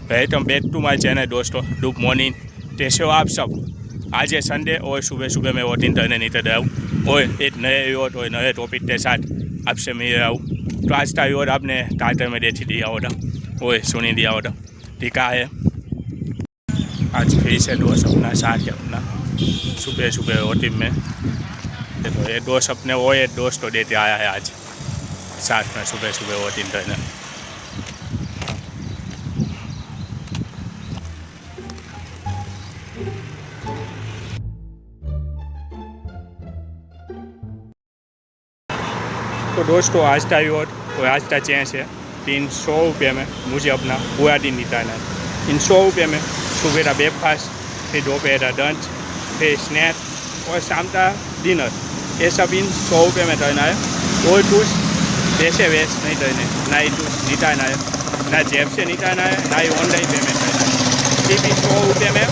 Welcome back to my channel दोस्तों। Good morning, कैसे हो आप सब। आज है संडे और सुबह सुबह मैं वॉकिंग करने निकल रहा हूँ और एक नए यूथ और नए टॉपिक के साथ आपसे मिल रहा हूँ। तो आज का यूथ आपने टाइटल में देख दिया होगा और सुनी दिया होगा। ठीक है, आज फिर से दोस्त अपना साथ अपना सुबह सुबह वॉकिंग में। तो ये दोस्त अपने वो एक दोस्त को देते आया है आज साथ में सुबह सुबह वॉकिंग करने। तो दोस्तों आज का यूथ और आज का चेंज है। 300 रुपये में मुझे अपना पूरा दिन बिताना है। इन 100 रुपये में सुबह का ब्रेकफास्ट, फिर दोपहर का लंच, फिर स्नैक और शाम का डिनर, ये सब इन 100 रुपये में करना है। और कुछ पैसे वेस्ट नहीं करने, ना ही कुछ निकालना है, ना जेब से निकालना है, ना ही ऑनलाइन पेमेंट करना है। सिर्फ इन 100 रुपये में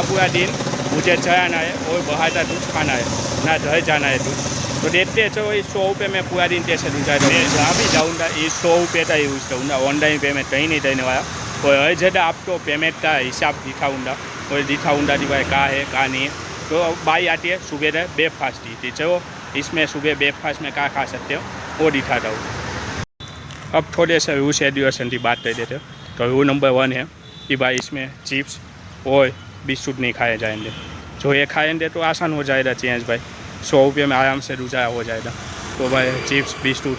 पूरा दिन मुझे चलाना है और बाहर का कुछ खाना है, ना घर जाना है कुछ। तो देखते चलो इस 100 रुपये में पूरा दिन कैसे गुजारूँ। मैं जहाँ भी जाऊँगा इस 100 रुपये का यूज़ करूँगा, ऑनलाइन पेमेंट कहीं नहीं करने वाला। और हर जगह आपको पेमेंट का हिसाब दिखाऊँगा और दिखाऊँगा कि भाई कहाँ है कहाँ नहीं है। तो बाई आती है सुबह का ब्रेकफास्ट की, चलो इसमें सुबह ब्रेकफास्ट में क्या खा सकते हो वो दिखाता हूँ। अब थोड़े से रूल्स एडुकेशन की बात कर देते हो। तो रूल नंबर 1 है कि भाई इसमें चिप्स और बिस्कुट नहीं खाए जाएंगे। जो ये खाएंगे तो आसान हो जाएगा चेंज भाई, 100 रुपये में आराम से गुजारा हो जाएगा। तो भाई चिप्स बिस्कुट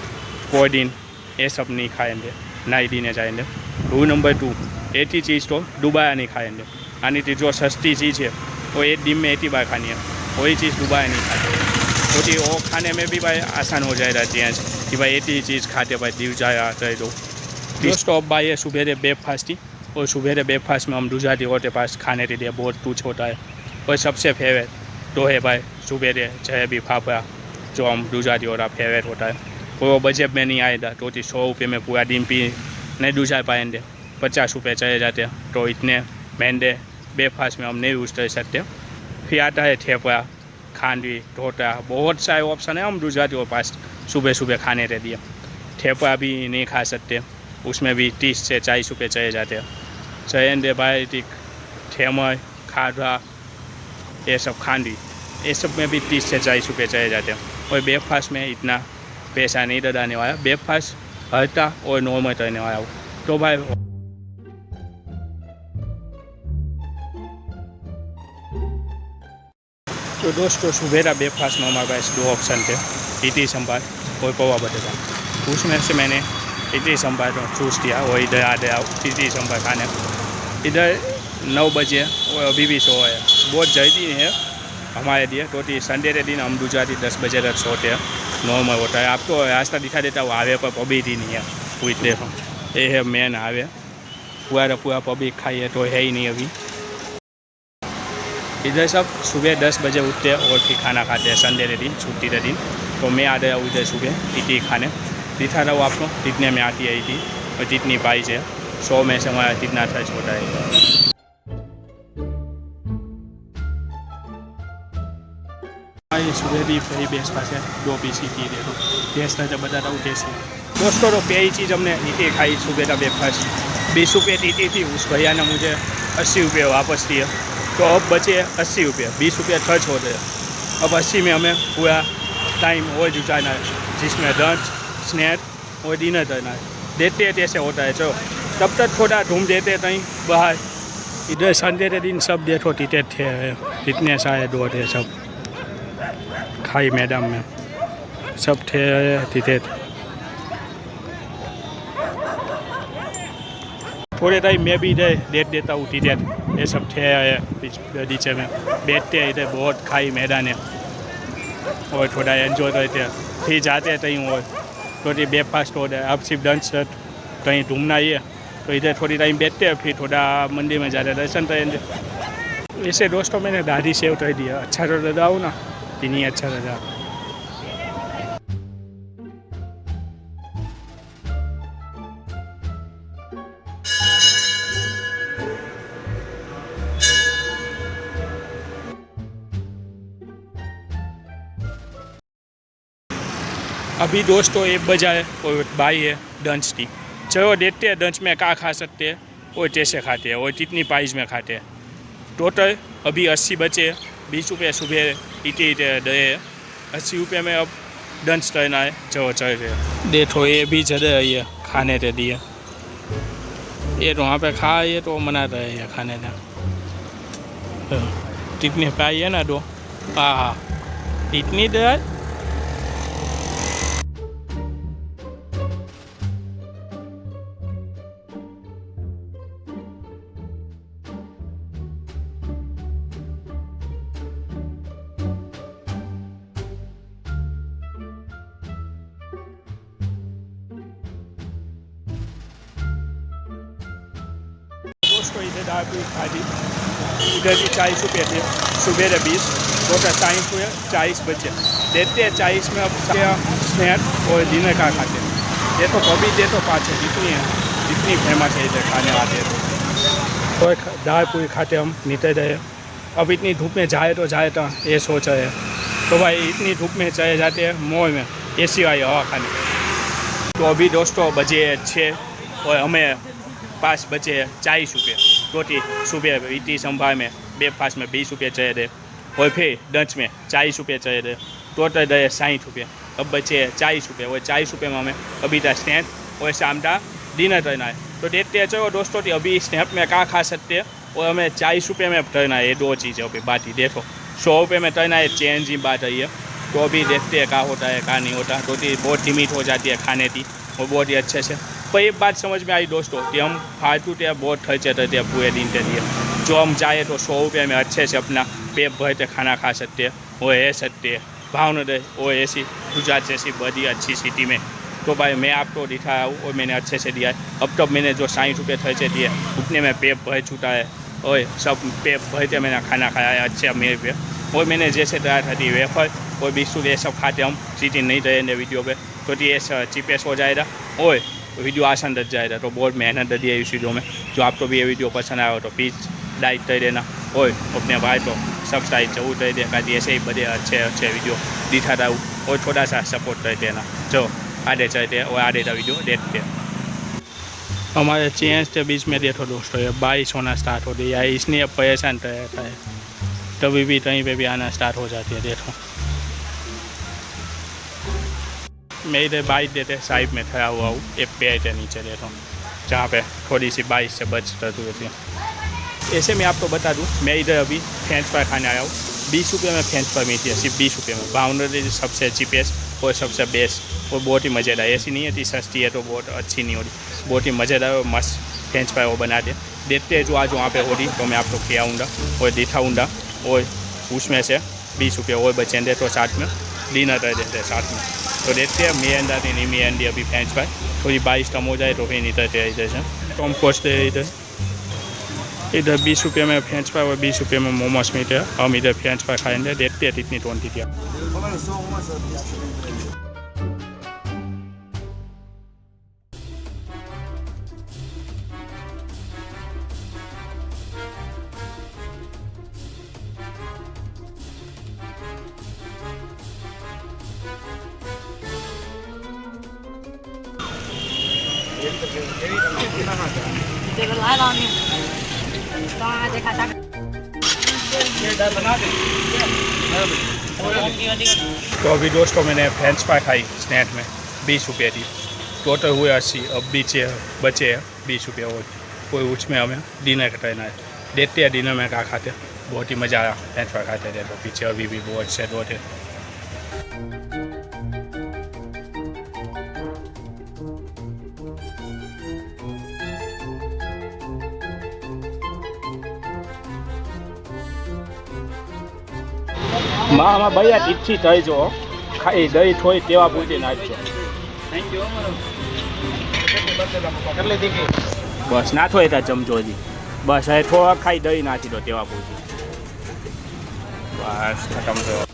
कोई दिन ये सब नहीं खाएंगे, ना ही देने जाएंगे। रूल नंबर 2, एक ही चीज़ तो दोबारा नहीं खाएंगे। यानी कि जो सस्ती चीज़ है वो एक दिन में एक ही बार खानी है, वही चीज़ दोबारा नहीं खाते। क्योंकि वो खाने में भी भाई आसान हो जाएगा चेंज कि भाई एक ही चीज़ खाते भाई दिव जाया कर दो। दोस्तों अब भाई है सुबह ब्रेकफास्ट की, और सुबह ब्रेकफास्ट में हम गुजराती होते पास खाने के लिए बहुत कुछ होता है। और सबसे फेवरेट तो है भाई सुबह जलेबी फाफड़ा, जो हम गुजराती वाला फेवरेट होता है। वो बजट में नहीं आएगा तो 100 रुपये में पूरा दिन पी नहीं गुजार पाएंगे, 50 रुपये चले जाते हैं। तो इतने महंगे ब्रेकफास्ट में हम नहीं यूज़ कर सकते। फिर आता है ठेपड़ा, खांडवी, ढोटा, बहुत सारे ऑप्शन है हम गुजरातियों के पास सुबह सुबह खाने के लिए। ठेपड़ा भी नहीं खा सकते, उसमें भी 30 से 40 रुपये चले जाते हैं। चयेंगे भाई ठेमर, खाड़ा, ये सब खांडवी, ये सब में भी 30 से 40 रुपये चले जाते हैं। और ब्रेकफास्ट में इतना पैसा नहीं डराने वाला, ब्रेकफास्ट हल्का और नॉर्मल करने वाला हो। तो भाई तो दोस्तों सुबह का ब्रेकफास्ट में हमारे पास 2 ऑप्शन थे, इडली संभार और पौवा बटेटा। उसमें से मैंने इडली संभार चूज़ किया और इधर आ गया इडली संभार खाने। इधर 9 बजे और अभी भी शो है, बहुत जल्दी है हमारे लिए। तो संडे के दिन हम गुजराती 10 बजे तक सोते हैं, नॉर्मल होता है। आपको रास्ता दिखा देता हूँ, हाईवे पर पब्लिक ही नहीं है पूरी तरह। ये है मेन हाईवे, पूरा पब्लिक खाइए तो है ही नहीं अभी। इधर सब सुबह 10 बजे उठते हैं और फिर खाना खाते हैं संडे के दिन, छुट्टी के दिन। तो मैं आ गया हूँ इधर सुबह इडली खाने। दिखा रहा हूँ आपको कितने में आती है इडली और कितनी प्राइस है, 100 में से हमारा कितना खर्च होता है। ये सुबह भी फरी बेस पास है 2 पीस की थी, देखो टेस्ट है तो बताता हूँ टेस्ट है। दोस्तों तो पहली चीज़ हमने इडली खाई सुबह का ब्रेकफास्ट, 20 रुपये की इडली थी। उस भैया ने मुझे 80 रुपये वापस दिए। तो अब बचे 80 रुपये, 20 रुपये खर्च होते हैं। अब 80 में हमें पूरा टाइम और जुटाना है, जिसमें लंच, स्नैक और डिनर करना है। देखते हैं कैसे होता है। चलो तब तक थोड़ा घूम देते हैं कहीं बाहर। इधर संडे के दिन सब देखो टिकट थे, कितने सारे दो थे सब खाई मैदान में सब थे टिकट। थोड़े टाइम मैं भी इधर देख देता हूँ टिकट, ये सब थे नीचे में बैठते हैं। इधर बहुत खाई मैदान है और थोड़ा एंजॉय करते हैं, फिर जाते हैं कहीं और। थोड़ी ब्रेकफास्ट हो जाए, अब सिर्फ लंच कहीं घूमना ही है तो इधर थोड़ी टाइम बैठते हैं, फिर थोड़ा मंदिर में जाते दर्शन करेंगे। ऐसे दोस्तों मैंने दाढ़ी सेव कर दिया, अच्छा तो लगाऊँ ना कि नहीं अच्छा लगा। अभी दोस्तों एक बजा है और बाई है डंच की। चलो देखते हैं डंच में क्या खा सकते हैं और कैसे खाते हैं और कितनी प्राइस में खाते हैं। टोटल अभी 80 बचे, 20 रुपये सुबह इटे दे, 80 रुपये में अब डंच करना है। चलो चल रहे देखो ये भी चले ये खाने दे दिए, ये तो वहाँ पे खा, ये तो मना रहे हैं खाने का। कितनी पाई है ना दो, हाँ इतनी दे। दोस्तों इधर दाल पूरी खाली, इधर भी 40 रुपये थे, सुबह 20, टोटल 40 हुए, 40 बचे। देते हैं 40 में अब स्नैक और डिनर का खाते हैं। देखो अभी देखो पाँच जितनी फेमस है इधर खाने आते हैं तो दाल पूरी खाते हम निकल रहे। अब इतनी धूप में जाए तो ये सोच रहे हैं तो भाई इतनी धूप में चले जाते हैं मॉल में AC वाली हवा खाने। तो अभी दोस्तों बजे 6 और हमें 5 बचे 40 रुपये रोटी। सुबह इडली संभार में ब्रेकफास्ट में 20 रुपये चाहिए थे और फिर लंच में 40 रुपये चाहिए थे, टोटल दे 60 रुपये। अब बचे 40 रुपये और 40 रुपये में हमें अभी तक स्नैक और शाम का डिनर करना है। तो देखते हैं चलो दोस्तों अभी स्नैक में क्या खा सकते हैं और हमें 40 रुपये में करना है। ये दो चीज़ें अभी बाकी देखो 100 रुपये में करना है, चेंज की बात है। तो अभी देखते हैं क्या होता है क्या नहीं होता। रोटी बहुत लिमिट हो जाती है खाने की और बहुत ही अच्छे से। पर एक बात समझ में आई दोस्तों कि हम फालतू थे बहुत खर्चे करते हैं पूरे दिन के लिए। जो हम चाहे तो 100 रुपये में अच्छे से अपना पेट भर के खाना खा सकते हैं वो रह सकते हैं भावनगर और ऐसी गुजरात जैसी बड़ी अच्छी सिटी में। तो भाई मैं आपको दिखाया हूँ और मैंने अच्छे से दिया है। अब तक मैंने जो 60 रुपये खर्चे दिए उतने में पेट भर चुका है और सब पेट भर के मैंने खाना खाया है अच्छे मेरे पे। और मैंने जैसे तैयार थी वेफर और बिस्कुट ये सब खाते हम चीज़ें नहीं रहेंगे वीडियो पे तो ये चिपेस हो जाएगा और वीडियो आसान लग जाएगा। तो बहुत मेहनत लगी है इस वीडियो में। जो आपको भी ये वीडियो पसंद आया हो तो प्लीज़ लाइक कर देना और अपने भाई को सब्सक्राइब जरूर कर देना। ऐसे ही बड़े अच्छे वीडियो दिखाता हूँ और थोड़ा सा सपोर्ट कर देना। जो आगे चलते हैं और आगे का वीडियो देखते हैं। हमारे चेंज के बीच में देखो दोस्तों ये 22 होना स्टार्ट हो गया है, इसलिए अब परेशान रहता है। कभी भी कहीं पे भी आना स्टार्ट हो जाती है। देखो मैं इधर बाइक देते साइड में खड़ा हुआ हूँ एक पेड़ के नीचे देखो जहाँ पे थोड़ी सी बाइक से बच करती होती है। ऐसे मैं आपको बता दूँ मैं इधर अभी फ्रेंच फ्राई खाने आया हूँ। 20 रुपये में फ्रेंच फ्राई मिलती है, सिर्फ 20 रुपये में। भावनगर सबसे चीपेस्ट और सबसे बेस्ट और बहुत ही मज़ेदार। ऐसी नहीं है सस्ती है तो बहुत अच्छी नहीं होती, बहुत ही मज़ेदार और मस्त फ्रेंच फ्राई वो बनाते। देखते हैं जो आज वहाँ पे होगी तो मैं आपको खिलाऊँगा और दिखाऊँगा और उसमें से 20 रुपये और बचेंगे तो साथ में डिनर कर देते हैं साथ में। तो देखते हैं मैं अंडा नहीं मैं अंडी अभी फ्रेंच फ्राई थोड़ी 22 कम हो जाए तो फिर निकलते हैं इधर से। तो हम पहुँचते हैं इधर 20 रुपये में फ्रेंच फ्राई और 20 रुपये में मोमोज मिलते हैं। हम इधर फ्रेंच फ्राई खाएंगे, देखते हैं कितनी क्वान्टिटी है। तो अभी दोस्तों मैंने फ्रेंच फ्राई खाई स्नैक में 20 रुपये थी, टोटल हुए 80। अब बचे 20 रुपये और कोई उसमें हमें डिनर का करना है। देखते हैं डिनर में क्या खाते हैं। बहुत ही मज़ा आया फ्रेंच फ्राई खाते थे। तो पीछे अभी भी बहुत से दो थे। માં ભૈયા તીખી થઈ જો ખાઈ દહીં થોડી તેવા પૂરી નાખજો। બસ નાખો એ ચમચો હજી બસ હવે થોડા ખાઈ દહીં નાખી દો તેવા પૂરી બસ ખતમ થયો।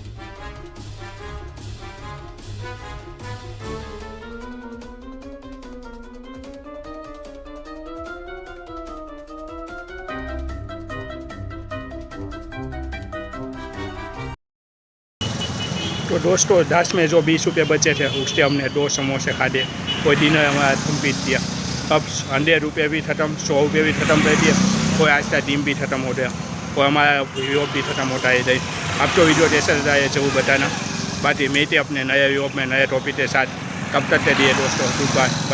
तो दोस्तों 10 में जो 20 रुपये बचे थे उससे हमने 2 समोसे खाते, कोई डिनर हमारा कंप्लीट किया। अब 100 रुपये भी ख़त्म, 100 रुपये भी ख़त्म कर दिया, कोई आहिस्ता टीम भी ख़त्म हो गया, और हमारा वीडियो भी ख़त्म होता है इधर। आपको वीडियो कैसा लगा है जरूर बताना। बाकी मिलते अपने नए वीडियो में नए टॉपिक के साथ, तब तक के लिए दोस्तों गुड बाय।